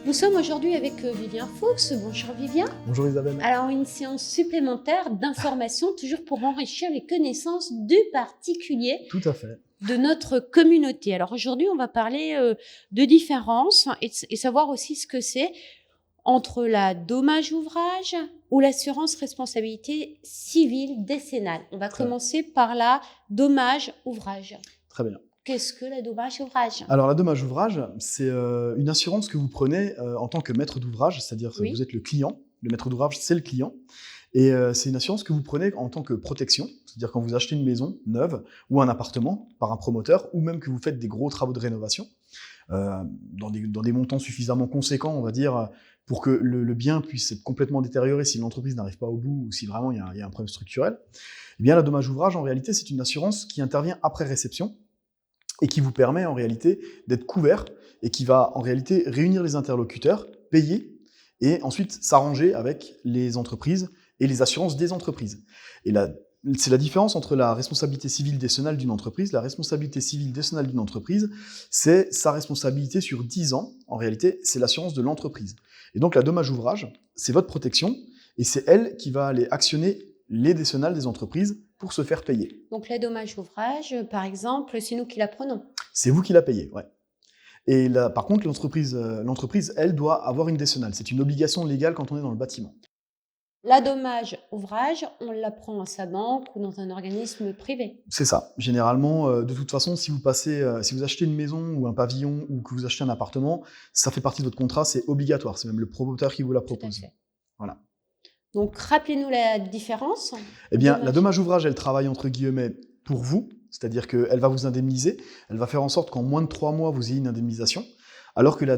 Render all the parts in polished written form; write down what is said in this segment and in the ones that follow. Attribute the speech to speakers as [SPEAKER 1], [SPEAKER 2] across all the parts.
[SPEAKER 1] Nous sommes aujourd'hui avec Vivien Fuchs. Bonjour Vivien.
[SPEAKER 2] Bonjour Isabelle.
[SPEAKER 1] Alors une séance supplémentaire d'information, toujours pour enrichir les connaissances du particulier.
[SPEAKER 2] Tout à fait.
[SPEAKER 1] De notre communauté. Alors aujourd'hui, on va parler de différence et savoir aussi ce que c'est entre la dommage ouvrage ou l'assurance responsabilité civile décennale. On va commencer par la dommage ouvrage.
[SPEAKER 2] Très bien.
[SPEAKER 1] Qu'est-ce que la dommage ouvrage?
[SPEAKER 2] Alors la dommage ouvrage, c'est une assurance que vous prenez en tant que maître d'ouvrage, c'est-à-dire que vous êtes le client. Le maître d'ouvrage, c'est le client. Et c'est une assurance que vous prenez en tant que protection, c'est-à-dire quand vous achetez une maison neuve ou un appartement par un promoteur, ou même que vous faites des gros travaux de rénovation, dans des montants suffisamment conséquents, on va dire, pour que le bien puisse être complètement détérioré si l'entreprise n'arrive pas au bout ou si vraiment il y a un problème structurel. Eh bien la dommage ouvrage, en réalité, c'est une assurance qui intervient après réception et qui vous permet en réalité d'être couvert et qui va en réalité réunir les interlocuteurs, payer et ensuite s'arranger avec les entreprises et les assurances des entreprises. Et c'est la différence entre la responsabilité civile décennale d'une entreprise. La responsabilité civile décennale d'une entreprise, c'est sa responsabilité sur 10 ans. En réalité, c'est l'assurance de l'entreprise. Et donc la dommage ouvrage, c'est votre protection et c'est elle qui va aller actionner les décennales des entreprises pour se faire payer.
[SPEAKER 1] Donc la dommage ouvrage, par exemple, c'est nous qui la prenons.
[SPEAKER 2] C'est vous qui la payez, ouais. Et là, par contre, l'entreprise, elle, doit avoir une décennale. C'est une obligation légale quand on est dans le bâtiment.
[SPEAKER 1] La dommage ouvrage, on la prend à sa banque ou dans un organisme privé.
[SPEAKER 2] C'est ça. Généralement, de toute façon, si vous achetez une maison ou un pavillon ou que vous achetez un appartement, ça fait partie de votre contrat, c'est obligatoire. C'est même le promoteur qui vous la propose.
[SPEAKER 1] Tout à fait.
[SPEAKER 2] Voilà.
[SPEAKER 1] Donc, rappelez-nous la différence.
[SPEAKER 2] Eh bien, la dommage ouvrage, elle travaille entre guillemets pour vous, c'est-à-dire qu'elle va vous indemniser, elle va faire en sorte qu'en moins de 3 mois, vous ayez une indemnisation, alors que la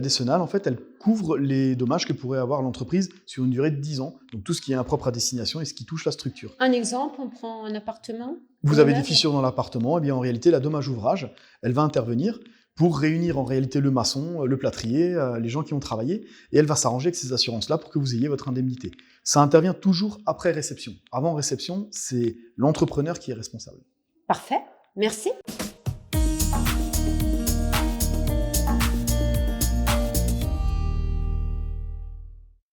[SPEAKER 2] décennale, en fait, elle couvre les dommages que pourrait avoir l'entreprise sur une durée de 10 ans, donc tout ce qui est impropre à destination et ce qui touche la structure.
[SPEAKER 1] Un exemple, on prend un appartement.
[SPEAKER 2] Vous avez des fissures dans l'appartement, eh bien en réalité, la dommage ouvrage, elle va intervenir pour réunir en réalité le maçon, le plâtrier, les gens qui ont travaillé, et elle va s'arranger avec ces assurances-là pour que vous ayez votre indemnité. Ça intervient toujours après réception. Avant réception, c'est l'entrepreneur qui est responsable.
[SPEAKER 1] Parfait, merci.